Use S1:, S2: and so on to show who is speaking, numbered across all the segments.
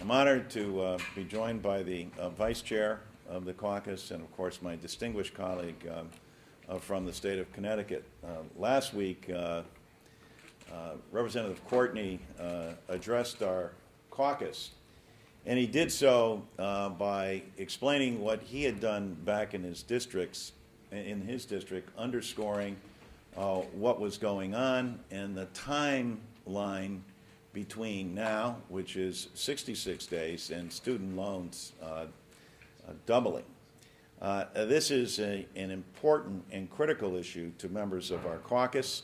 S1: I'm honored to be joined by the Vice Chair of the caucus and, of course, my distinguished colleague from the state of Connecticut. Last week, Representative Courtney addressed our caucus, and he did so by explaining what he had done back in his district, underscoring what was going on and the timeline between now, which is 66 days, and student loans doubling. This is an important and critical issue to members of our caucus,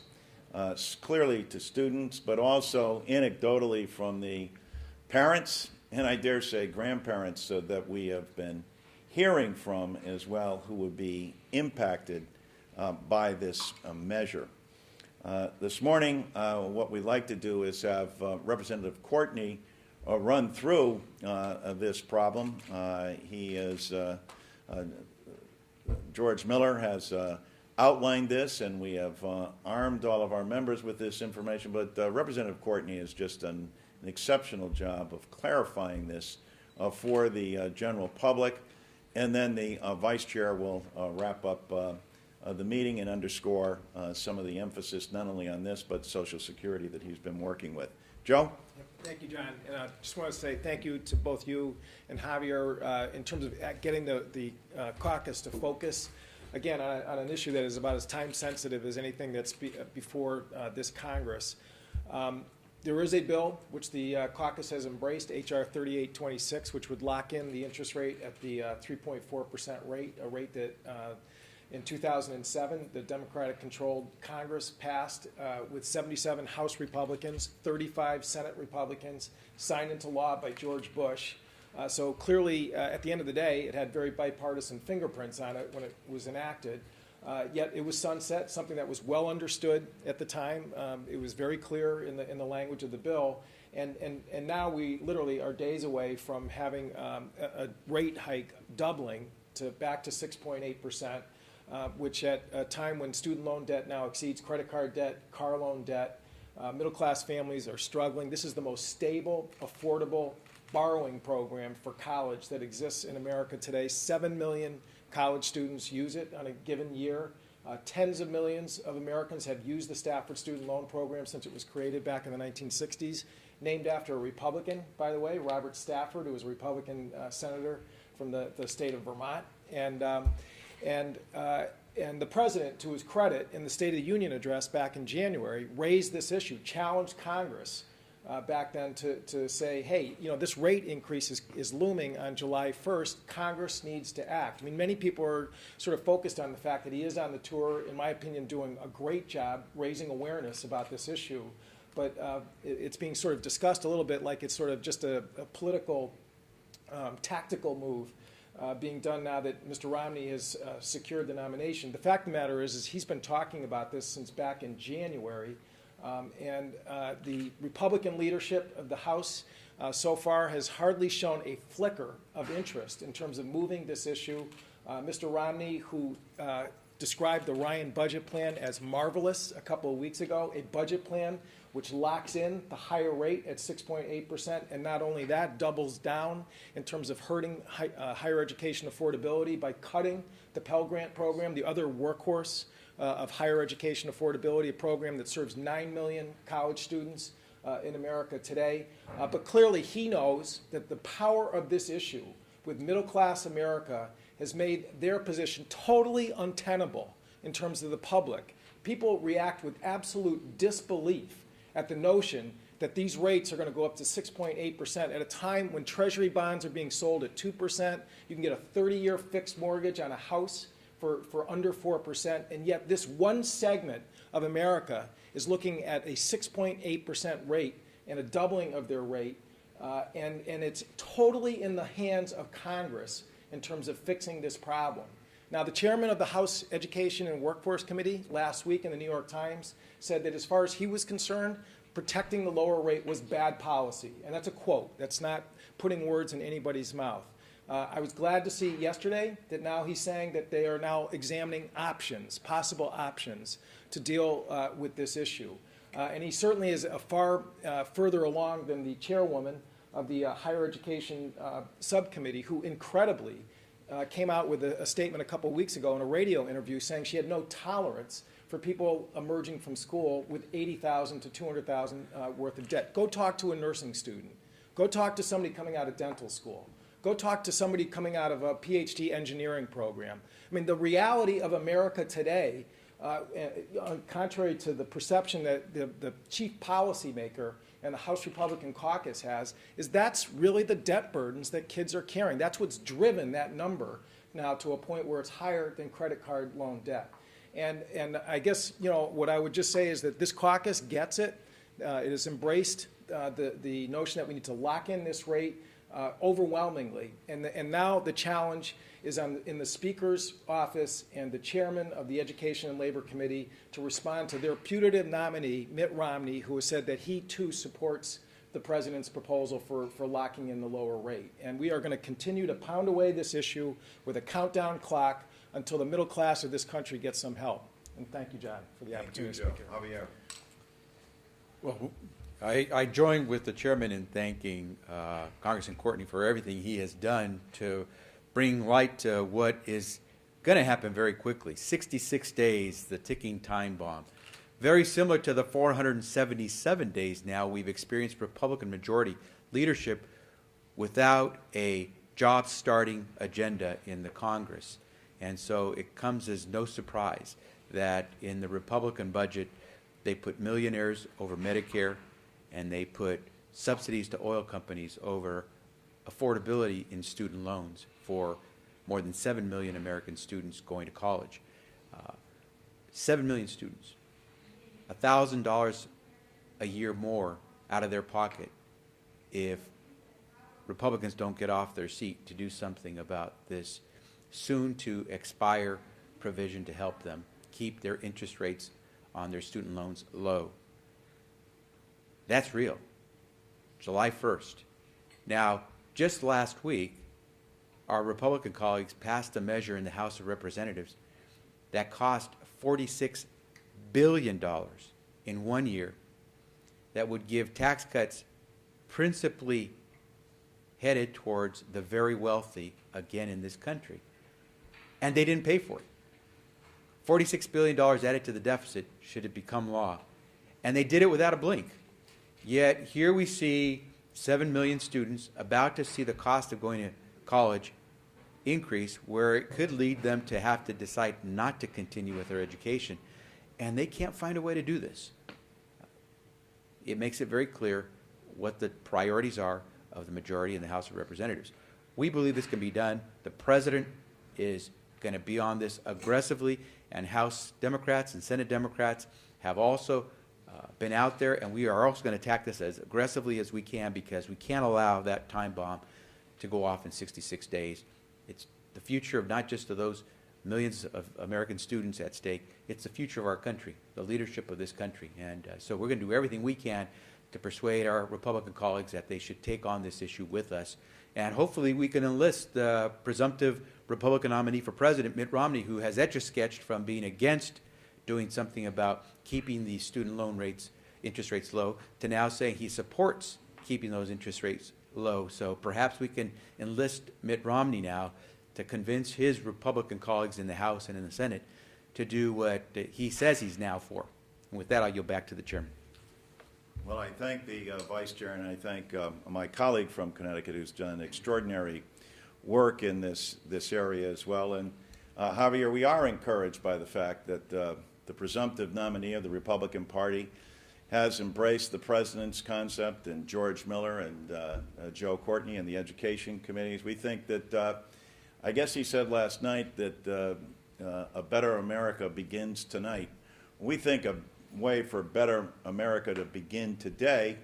S1: clearly to students, but also anecdotally from the parents, and I dare say grandparents that we have been hearing from as well, who would be impacted by this measure. This morning, what we'd like to do is have Representative Courtney run through this problem. George Miller has outlined this, and we have armed all of our members with this information, but Representative Courtney has just done an exceptional job of clarifying this for the general public, and then the Vice Chair will wrap up the meeting and underscore some of the emphasis not only on this but Social Security that he's been working with. Joe?
S2: Thank you, John. And I just want to say thank you to both you and Javier in terms of getting the caucus to focus, again, on an issue that is about as time-sensitive as anything that's before this Congress. There is a bill which the caucus has embraced, H.R. 3826, which would lock in the interest rate at the 3.4% rate, a rate that in 2007, the Democratic-controlled Congress passed with 77 House Republicans, 35 Senate Republicans, signed into law by George Bush. So clearly, at the end of the day, it had very bipartisan fingerprints on it when it was enacted. Yet it was sunset, something that was well understood at the time. It was very clear in the language of the bill. And now we literally are days away from having a rate hike doubling back to 6.8%. Which at a time when student loan debt now exceeds credit card debt, car loan debt, middle-class families are struggling. This is the most stable, affordable borrowing program for college that exists in America today. 7 million college students use it on a given year. Tens of millions of Americans have used the Stafford Student Loan Program since it was created back in the 1960s, named after a Republican, by the way, Robert Stafford, who was a Republican senator from the state of Vermont. And the president, to his credit, in the State of the Union address back in January, raised this issue, challenged Congress back then to say, hey, this rate increase is looming on July 1st. Congress needs to act. I mean, many people are sort of focused on the fact that he is on the tour, in my opinion, doing a great job raising awareness about this issue. But it's being sort of discussed a little bit like it's sort of just a political, tactical move. Being done now that Mr. Romney has secured the nomination. The fact of the matter is he's been talking about this since back in January, and the Republican leadership of the House so far has hardly shown a flicker of interest in terms of moving this issue. Mr. Romney, who described the Ryan budget plan as marvelous a couple of weeks ago, a budget plan which locks in the higher rate at 6.8%, and not only that, doubles down in terms of hurting higher education affordability by cutting the Pell Grant program, the other workhorse of higher education affordability, a program that serves 9 million college students in America today. But clearly he knows that the power of this issue with middle-class America has made their position totally untenable in terms of the public. People react with absolute disbelief at the notion that these rates are going to go up to 6.8% at a time when Treasury bonds are being sold at 2%. You can get a 30-year fixed mortgage on a house for under 4%, and yet this one segment of America is looking at a 6.8% rate and a doubling of their rate, and it's totally in the hands of Congress in terms of fixing this problem. Now, the chairman of the House Education and Workforce Committee last week in the New York Times said that as far as he was concerned, protecting the lower rate was bad policy. And that's a quote. That's not putting words in anybody's mouth. I was glad to see yesterday that now he's saying that they are now examining options, possible options, to deal with this issue. And he certainly is far further along than the chairwoman of the Higher Education Subcommittee, who incredibly came out with a statement a couple weeks ago in a radio interview saying she had no tolerance for people emerging from school with $80,000 to $200,000 worth of debt. Go talk to a nursing student. Go talk to somebody coming out of dental school. Go talk to somebody coming out of a PhD engineering program. I mean, the reality of America today, contrary to the perception that the chief policymaker and the House Republican caucus has, is that's really the debt burdens that kids are carrying. That's what's driven that number now to a point where it's higher than credit card loan debt. And I guess, you know, what I would just say is that this caucus gets it. It has embraced the notion that we need to lock in this rate overwhelmingly. And now the challenge is in the Speaker's office and the chairman of the Education and Labor Committee to respond to their putative nominee, Mitt Romney, who has said that he too supports the president's proposal for locking in the lower rate. And we are going to continue to pound away this issue with a countdown clock until the middle class of this country gets some help. And thank you, John, for the opportunity to speak here.
S1: Javier.
S3: Well, I join with the chairman in thanking Congressman Courtney for everything he has done to bring light to what is going to happen very quickly. 66 days, the ticking time bomb. Very similar to the 477 days now we've experienced Republican majority leadership without a job-starting agenda in the Congress. And so it comes as no surprise that in the Republican budget, they put millionaires over Medicare, and they put subsidies to oil companies over affordability in student loans for more than 7 million American students going to college. 7 million students. $1,000 a year more out of their pocket if Republicans don't get off their seat to do something about this soon-to-expire provision to help them keep their interest rates on their student loans low. That's real. July 1st. Now, just last week, our Republican colleagues passed a measure in the House of Representatives that cost $46 billion in 1 year that would give tax cuts principally headed towards the very wealthy again in this country. And they didn't pay for it. $46 billion added to the deficit should it become law. And they did it without a blink. Yet here we see 7 million students about to see the cost of going to college increase, where it could lead them to have to decide not to continue with their education. And they can't find a way to do this. It makes it very clear what the priorities are of the majority in the House of Representatives. We believe this can be done. The president is going to be on this aggressively, and House Democrats and Senate Democrats have also been out there, and we are also going to attack this as aggressively as we can, because we can't allow that time bomb to go off in 66 days. It's the future of not just of those millions of American students at stake, it's the future of our country, the leadership of this country. And so we're going to do everything we can to persuade our Republican colleagues that they should take on this issue with us. And hopefully we can enlist the presumptive Republican nominee for president, Mitt Romney, who has etch-a-sketched from being against doing something about keeping the student loan rates, interest rates low, to now saying he supports keeping those interest rates low. So perhaps we can enlist Mitt Romney now to convince his Republican colleagues in the House and in the Senate to do what he says he's now for. And with that, I'll yield back to the chairman.
S1: Well, I thank the Vice Chair, and I thank my colleague from Connecticut who's done extraordinary work in this area as well. And Javier, we are encouraged by the fact that the presumptive nominee of the Republican Party has embraced the president's concept, and George Miller and Joe Courtney and the education committees. We think that, I guess he said last night that a better America begins tonight. We think a way for better America to begin today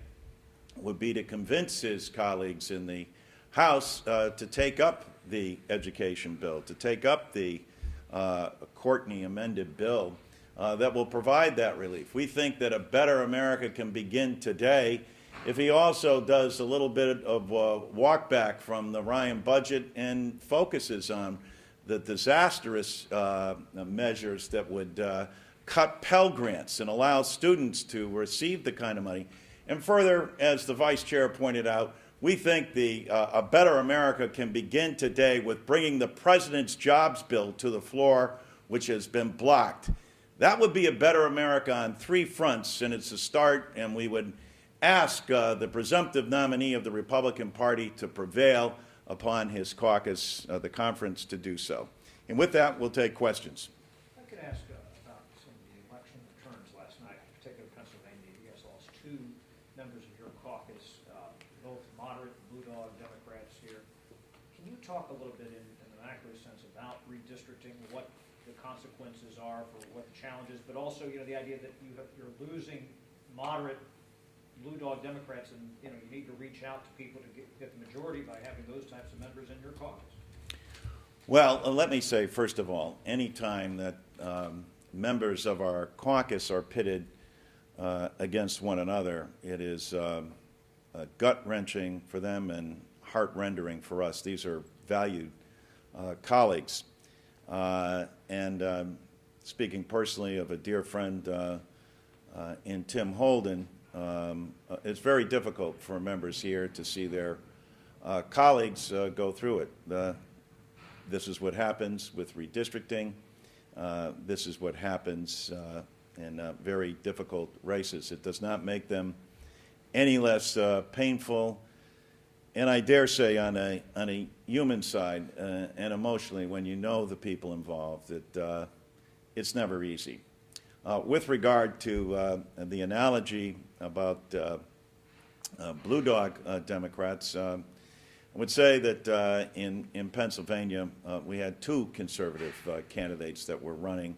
S1: would be to convince his colleagues in the House to take up the education bill, to take up the Courtney amended bill that will provide that relief. We think that a better America can begin today if he also does a little bit of walk back from the Ryan budget and focuses on the disastrous measures that would cut Pell Grants and allow students to receive the kind of money. And further, as the Vice Chair pointed out, We think a better America can begin today with bringing the president's jobs bill to the floor, which has been blocked. That would be a better America on 3 fronts, and it's a start, and we would ask the presumptive nominee of the Republican Party to prevail upon his caucus, the conference, to do so. And with that, we'll take questions.
S4: I could ask about some of the election returns last night, in particular Pennsylvania. You guys lost 2 members of your caucus, both moderate Blue Dog Democrats here. Can you talk a little bit in the macro sense about redistricting, what the consequences are for what the challenge is, but also, you know, the idea that you're losing moderate Blue Dog Democrats, and you know you need to reach out to people to get the majority by having those types of members in your caucus.
S1: Well, let me say, first of all, any time that members of our caucus are pitted against one another, it is gut-wrenching for them and heart-rendering for us. These are valued colleagues. And speaking personally of a dear friend in Tim Holden, it's very difficult for members here to see their colleagues go through it. This is what happens with redistricting. This is what happens in very difficult races. It does not make them any less painful, and I dare say on a human side and emotionally, when you know the people involved, it's never easy. With regard to the analogy about Blue Dog Democrats, I would say that in Pennsylvania we had 2 conservative candidates that were running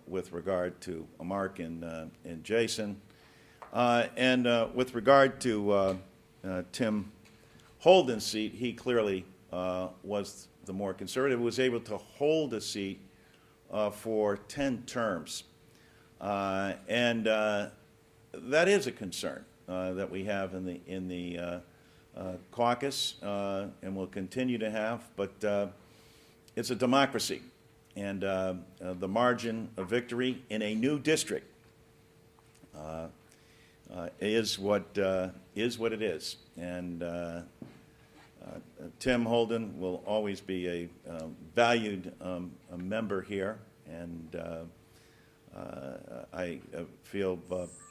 S1: with regard to Mark and Jason. And with regard to Tim Holden's seat, he clearly was the more conservative, was able to hold a seat for 10 terms. And that is a concern that we have in the caucus and will continue to have, but it's a democracy. And the margin of victory in a new district is what it is. And Tim Holden will always be a valued member here, and I feel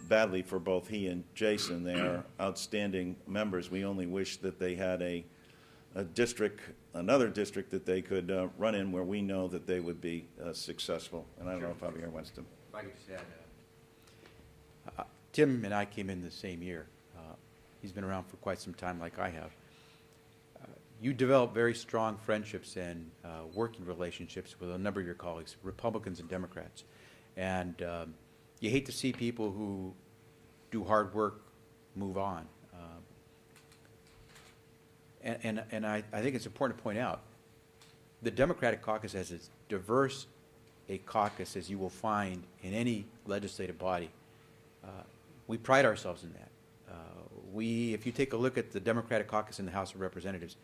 S1: badly for both he and Jason. They are outstanding members. We only wish that they had a district, another district that they could run in where we know that they would be successful. And I don't know if Javier wants to.
S3: If I could just add, Tim and I came in the same year. He's been around for quite some time, like I have. You develop very strong friendships and working relationships with a number of your colleagues, Republicans and Democrats. And you hate to see people who do hard work move on. And I think it's important to point out, the Democratic caucus is as diverse a caucus as you will find in any legislative body. We pride ourselves in that. If you take a look at the Democratic caucus in the House of Representatives,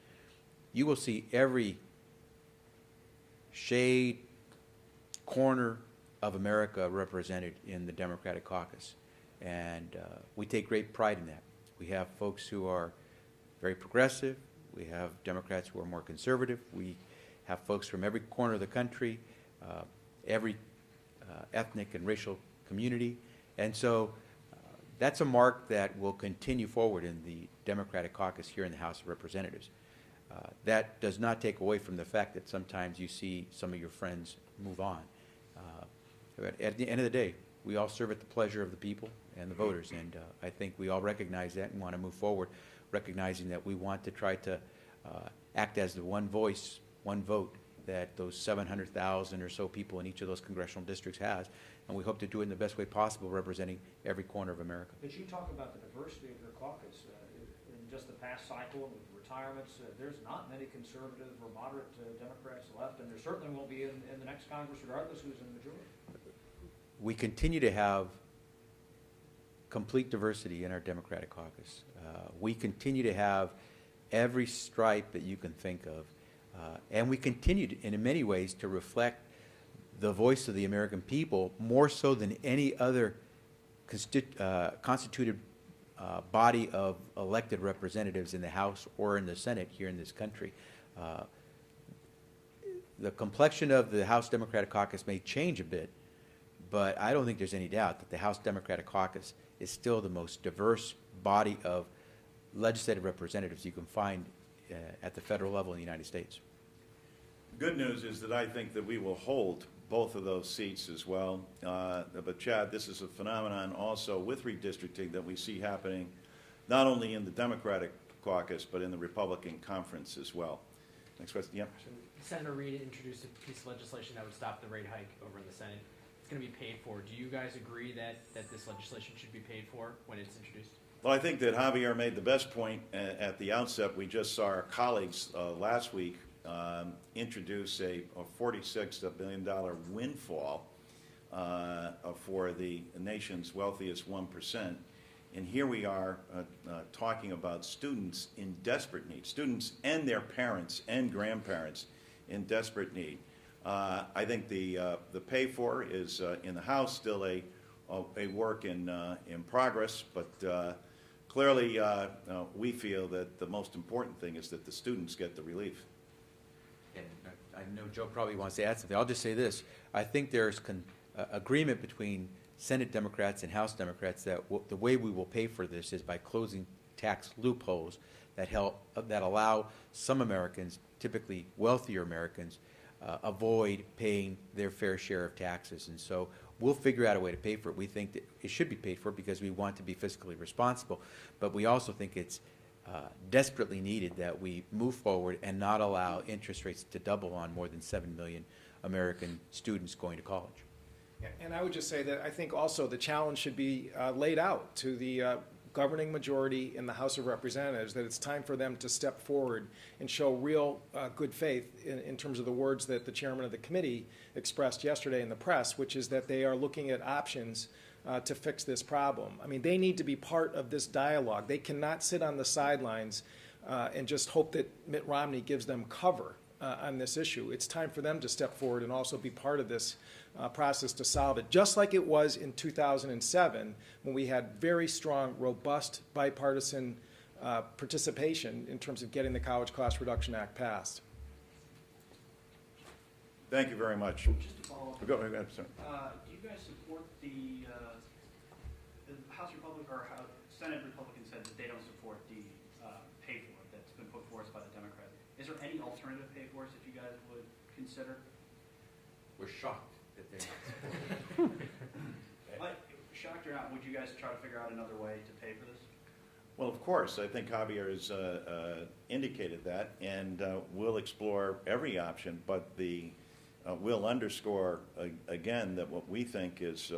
S3: you will see every shade, corner of America represented in the Democratic caucus. And we take great pride in that. We have folks who are very progressive. We have Democrats who are more conservative. We have folks from every corner of the country, every ethnic and racial community. And so that's a mark that will continue forward in the Democratic caucus here in the House of Representatives. That does not take away from the fact that sometimes you see some of your friends move on. But at the end of the day, we all serve at the pleasure of the people and the voters, and I think we all recognize that and want to move forward, recognizing that we want to try to act as the one voice, one vote that those 700,000 or so people in each of those congressional districts has, and we hope to do it in the best way possible, representing every corner of America.
S4: But you talk about the diversity of your caucus. In just the past cycle with retirements, there's not many conservative or moderate Democrats left, and there certainly won't be in the next Congress, regardless who's in the majority.
S3: We continue to have complete diversity in our Democratic caucus. We continue to have every stripe that you can think of. And we continue to, in many ways, to reflect the voice of the American people more so than any other constituted body of elected representatives in the House or in the Senate here in this country. The complexion of the House Democratic Caucus may change a bit, but I don't think there's any doubt that the House Democratic Caucus is still the most diverse body of legislative representatives you can find at the federal level in the United States.
S1: Good news is that I think that we will hold both of those seats as well. But Chad, this is a phenomenon also with redistricting that we see happening not only in the Democratic caucus, but in the Republican conference as well. Next question, yep.
S5: Senator Reid introduced a piece of legislation that would stop the rate hike over in the Senate. It's going to be paid for. Do you guys agree that this legislation should be paid for when it's introduced?
S1: Well, I think that Javier made the best point at the outset. We just saw our colleagues last week introduce a $46 billion windfall for the nation's wealthiest 1%. And here we are talking about students in desperate need, students and their parents and grandparents in desperate need. I think the pay for is in the House still a work in progress, but clearly we feel that the most important thing is that the students get the relief.
S3: And I know Joe probably wants to add something. I'll just say this. I think there's agreement between Senate Democrats and House Democrats that the way we will pay for this is by closing tax loopholes that allow some Americans, typically wealthier Americans, avoid paying their fair share of taxes. And so we'll figure out a way to pay for it. We think that it should be paid for because we want to be fiscally responsible, but we also think it's desperately needed that we move forward and not allow interest rates to double on more than 7 million American students going to college.
S2: And I would just say that I think also the challenge should be laid out to the governing majority in the House of Representatives, that it's time for them to step forward and show real good faith in terms of the words that the chairman of the committee expressed yesterday in the press, which is that they are looking at options to fix this problem. I mean, they need to be part of this dialogue. They cannot sit on the sidelines and just hope that Mitt Romney gives them cover on this issue. It's time for them to step forward and also be part of this process to solve it, just like it was in 2007 when we had very strong, robust, bipartisan participation in terms of getting the College Cost Reduction Act passed.
S1: Thank you very much.
S6: Just to follow up,
S1: Go ahead, sir.
S6: do you guys support the House Republican or Senate Republicans said that they don't support the pay for it that's been put forth by the Democrats? Is there any alternative pay for it that you guys would consider?
S3: We're shocked that they're
S6: But shocked or not, would you guys try to figure out another way to pay for this?
S1: Well, of course, I think Javier has indicated that, and we'll explore every option, but we'll underscore again that what we think is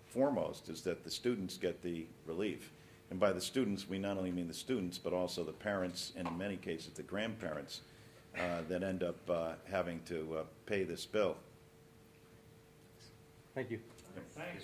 S1: foremost is that the students get the relief. And by the students, we not only mean the students, but also the parents, and in many cases the grandparents that end up having to pay this bill.
S7: Thank you.
S4: Thanks.